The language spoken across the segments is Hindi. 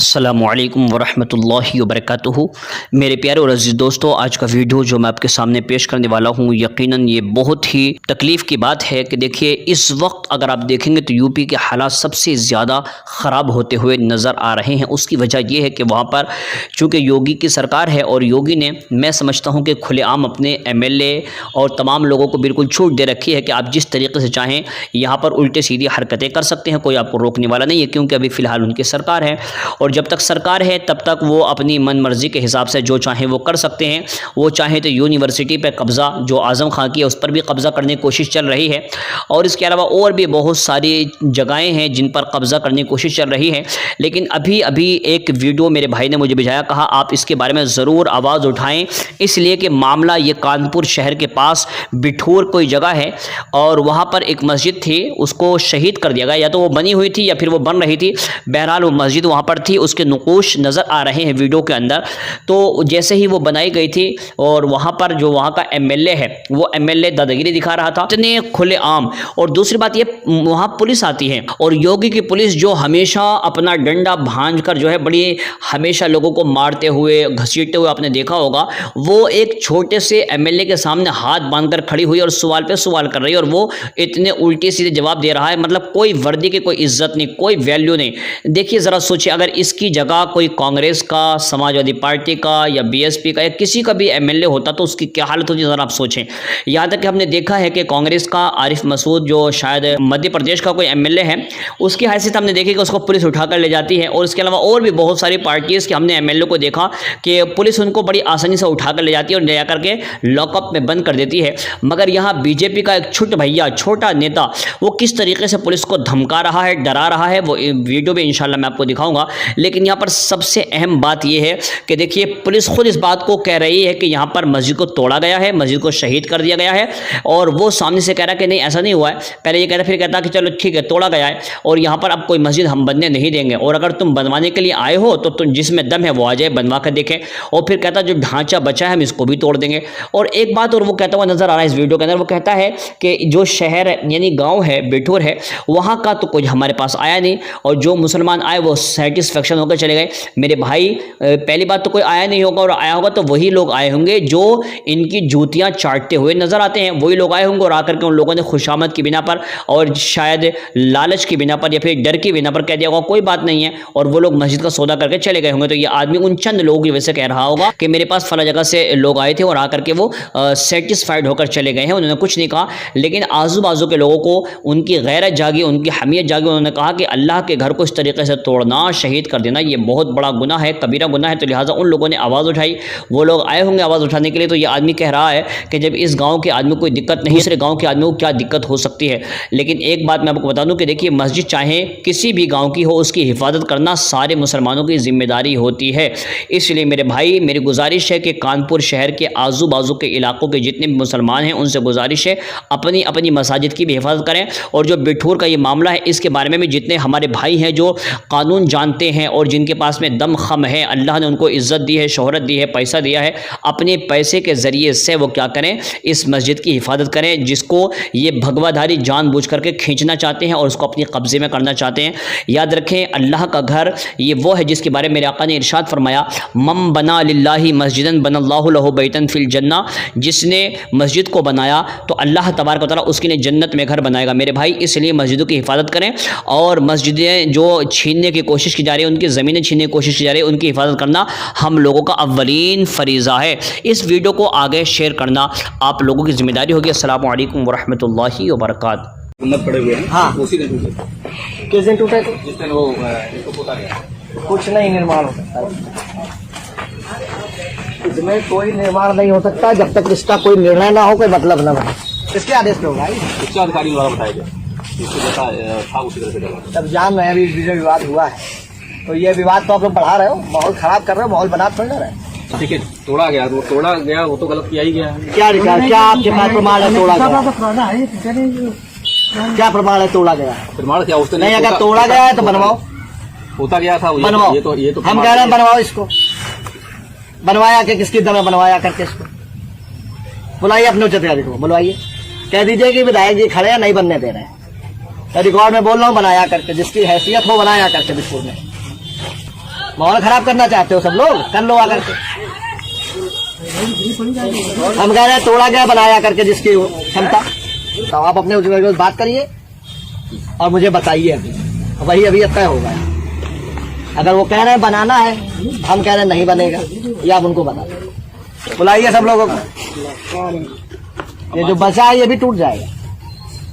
अस्सलामुअलैकुम वरहमतुल्लाहि वबरकातुहू। मेरे प्यारे और अज़ीज़ दोस्तों, आज का वीडियो जो मैं आपके सामने पेश करने वाला हूँ, यकीनन ये बहुत ही तकलीफ़ की बात है कि देखिए इस वक्त अगर आप देखेंगे तो यूपी के हालात सबसे ज़्यादा ख़राब होते हुए नज़र आ रहे हैं। उसकी वजह यह है कि वहाँ पर चूँकि योगी की सरकार है और योगी ने, मैं समझता हूँ कि खुलेआम अपने MLA और तमाम लोगों को बिल्कुल छूट दे रखी है कि आप जिस तरीके से चाहें यहाँ पर उल्टे सीधी हरकतें कर सकते हैं, कोई आपको रोकने वाला नहीं है, क्योंकि अभी फ़िलहाल उनकी सरकार है और जब तक सरकार है तब तक वो अपनी मन मर्जी के हिसाब से जो चाहें वो कर सकते हैं। वो चाहें तो यूनिवर्सिटी पे कब्ज़ा जो आज़म खां की है उस पर भी कब्ज़ा करने की कोशिश चल रही है और इसके अलावा और भी बहुत सारी जगहें हैं जिन पर कब्ज़ा करने की कोशिश चल रही है। लेकिन अभी एक वीडियो मेरे भाई ने मुझे भेजा, कहा आप इसके बारे में ज़रूर आवाज़ उठाएँ, इसलिए कि मामला ये कानपुर शहर के पास बिठूर कोई जगह है और वहाँ पर एक मस्जिद थी, उसको शहीद कर दिया गया, या तो वो बनी हुई थी या फिर वो बन रही थी। बहरहाल वो मस्जिद वहाँ पर थी, उसके नुकूश नज़र आ रहे हैं वीडियो के अंदर। तो जैसे ही वो बनाई गई थी और वहाँ पर जो वहाँ का MLA है वो MLA दादागिरी दिखा रहा था, इतने खुलेआम। और दूसरी बात ये, वहाँ पुलिस आती है और योगी की पुलिस जो हमेशा अपना डंडा भांज कर जो है बड़ी हमेशा लोगों को मारते हुए घसीटते हुए आपने देखा होगा, वो एक छोटे से MLA के सामने हाथ बांधकर खड़ी हुई और सवाल पे सवाल कर रही है और वो इतने उल्टे सीधे जवाब दे रहा है। मतलब कोई वर्दी की कोई इज्जत नहीं, कोई वैल्यू नहीं। देखिए ज़रा सोचिए, अगर इसकी जगह कोई कांग्रेस का, समाजवादी पार्टी का या BSP का या किसी का भी MLA होता तो उसकी क्या हालत होती, ज़रा आप सोचें। यहाँ तक कि हमने देखा है कि कांग्रेस का आरिफ मसूद जो शायद मध्य प्रदेश का कोई MLA है, उसकी हैसियत हमने देखी कि उसको पुलिस उठाकर ले जाती है और इसके अलावा और भी बहुत सारी पार्टीज़ के हमने MLA को देखा कि पुलिस उनको बड़ी आसानी से उठाकर ले जाती है और ले जाकर के लॉकअप में बंद कर देती है। मगर यहाँ BJP का एक छोटा भैया, छोटा नेता, वो किस तरीके से पुलिस को धमका रहा है, डरा रहा है, वो वीडियो भी इंशाल्लाह मैं आपको दिखाऊंगा। लेकिन यहाँ पर सबसे अहम बात यह है कि देखिए पुलिस खुद इस बात को कह रही है कि यहाँ पर मस्जिद को तोड़ा गया है, मस्जिद को शहीद कर दिया गया है और वो सामने से कह रहा है कि नहीं ऐसा नहीं हुआ है। पहले ये कहता, फिर कहता कि चलो ठीक है तोड़ा गया है और यहाँ पर अब कोई मस्जिद हम बनने नहीं देंगे और अगर तुम बनवाने के लिए आए हो तो तुम जिसमें दम है वो आ जाए, बनवा कर देखें। और फिर कहता जो ढांचा बचा है हम इसको भी तोड़ देंगे। और एक बात और वो कहता हुआ नजर आ रहा है इस वीडियो के अंदर, वो कहता है कि जो शहर यानी गाँव है बिठूर है, वहाँ का तो कोई हमारे पास आया नहीं और जो मुसलमान आए वो सेटिस्फेक्शन होकर चले गए। मेरे भाई, पहली बात तो कोई आया नहीं होगा और आया होगा तो वही लोग आए होंगे जो इनकी जूतियां चाटते हुए नजर आते हैं, वही लोग आए होंगे और आकर के उन लोगों ने खुशामद की बिना पर और शायद लालच की बिना पर या फिर डर की बिना पर कह दिया होगा कोई बात नहीं है और वो लोग मस्जिद का सौदा करके चले गए होंगे। तो ये आदमी उन चंद लोगों की वजह से कह रहा होगा कि मेरे पास फला जगह से लोग आए थे और आकर के वो सेटिस्फाइड होकर चले गए हैं, उन्होंने कुछ नहीं कहा। लेकिन आजू बाजू के लोगों को उनकी गैरत जागी, उनकी हमियत जागी, उन्होंने कहा कि अल्लाह के घर को इस तरीके से तोड़ना, शहीद कर देना, ये बहुत बड़ा गुनाह है, कबीरा गुनाह है। तो लिहाजा उन लोगों ने आवाज़ उठाई, वो लोग आए होंगे आवाज़ उठाने के लिए। तो ये आदमी कह रहा है कि जब इस गांव के आदमी को कोई दिक्कत नहीं, दूसरे गांव के आदमी को क्या दिक्कत हो सकती है। लेकिन एक बात मैं आपको बता दूं कि देखिए मस्जिद चाहे किसी भी गांव की हो, उसकी हिफाजत करना सारे मुसलमानों की जिम्मेदारी होती है। इसलिए मेरे भाई, मेरी गुजारिश है कि कानपुर शहर के आजू बाजू के इलाकों के जितने भी मुसलमान हैं उनसे गुजारिश है अपनी अपनी मसाजिद की भी हिफाजत करें। और जो बिठूर का ये मामला है इसके बारे में भी जितने हमारे भाई हैं जो कानून जानते हैं और जिनके पास में दम खम है, अल्लाह ने उनको इज़्ज़त दी है, शोहरत दी है, पैसा दिया है, अपने पैसे के ज़रिए से वो क्या करें, इस मस्जिद की हिफाजत करें जिसको ये भगवाधारी जानबूझ करके खींचना चाहते हैं और उसको अपने कब्ज़े में करना चाहते हैं। याद रखें, अल्लाह का घर ये वो है जिसके बारे में मेरे आका ने इरशाद फरमाया, मम बना लिल्लाहि मस्जिदन बनल्लाहु लहु बैतन फिल जन्ना, जिसने मस्जिद को बनाया तो अल्लाह तबारक व तआला उसके लिए जन्नत में घर बनाएगा। मेरे भाई, इसलिए मस्जिदों की हिफाजत करें और मस्जिदें जो छीनने की कोशिश की जा रही है, उनकी ज़मीनें छीनने की कोशिश की जा रही है, उनकी हिफाजत करना हम लोगों का अव्वलीन फरीज़ा है। इस वीडियो को आगे शेयर करना आप लोगों की जिम्मेदारी होगी। अस्सलामु अलैकुम वरहमतुल्लाहि वबरकातुहू। पड़े हुए हैं। हाँ, उसी दिन टूटे। किस दिन टूटे थे? जिस दिन वो इसको पोता गया। कुछ नहीं निर्माण हो सकता, इसमें कोई निर्माण नहीं हो सकता जब तक इसका कोई निर्णय ना हो, कोई मतलब ना बने। इसके आदेश पे होगा, उच्च अधिकारी द्वारा बताया गया, इसको जैसा था उसी तरह से करना। तब जान रहे हैं अभी जो विवाद हुआ है, तो ये विवाद तो आप लोग बढ़ा रहे हो, माहौल खराब कर रहे हो, माहौल बना थोड़ी ना रहे। ठीक है, तोड़ा गया वो तोड़ा गया, वो तो गलत किया ही गया। क्या आपके पास प्रमाण है तोड़ा गया? क्या प्रमाण है तोड़ा गया? प्रमाण क्या उसने नहीं, अगर तोड़ा गया है तो बनवाओ, होता गया था बनवाओ। ये तो हम कह रहे हैं बनवाओ इसको। बनवाया कि किसकी दम में बनवाया करके इसको बुलाइए, अपने उच्च अधिकारी को बुलवाइए, कह दीजिए कि विधायक जी खड़े हैं, नहीं बनने दे रहे हैं। रिकॉर्ड में बोल रहा हूँ, बनाया करके, जिसकी हैसियत हो बनाया करके बिल्कुल में। माहौल खराब करना चाहते हो सब लोग, कर लो आकर के। हम कह रहे हैं तोड़ा गया बनाया करके जिसकी क्षमता, तो आप अपने उस बात करिए और मुझे बताइए, वही अभी तय होगा। अगर वो कह रहे हैं बनाना है, हम कह रहे हैं नहीं बनेगा, या आप उनको बता दें। बुलाइए सब लोगों को। ये जो बचा है ये भी टूट जाएगा,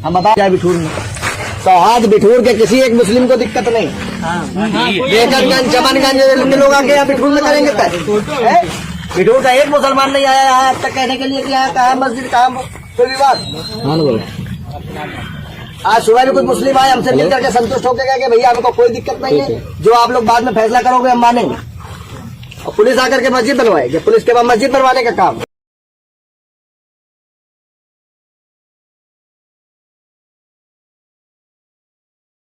हम बता जाए बिठूर में। सौहार्द बिठूर के किसी एक मुस्लिम को दिक्कत नहीं। बेगरगंज, चमनगंज लोग आके यहाँ बिठूर में करेंगे तय। बिठूर का एक मुसलमान नहीं आया यहाँ तक कहने के लिए कि यहाँ कहाँ मस्जिद, कहाँ कोई विवाद। आज सुबह भी कुछ मुस्लिम आए, हमसे मिल करके संतुष्ट होकर गए कि भैया हमको कोई दिक्कत नहीं है, जो आप लोग बाद में फैसला करोगे हम मानेंगे। और पुलिस आकर के मस्जिद बनवाएगी, पुलिस के बाद मस्जिद बनवाने का काम।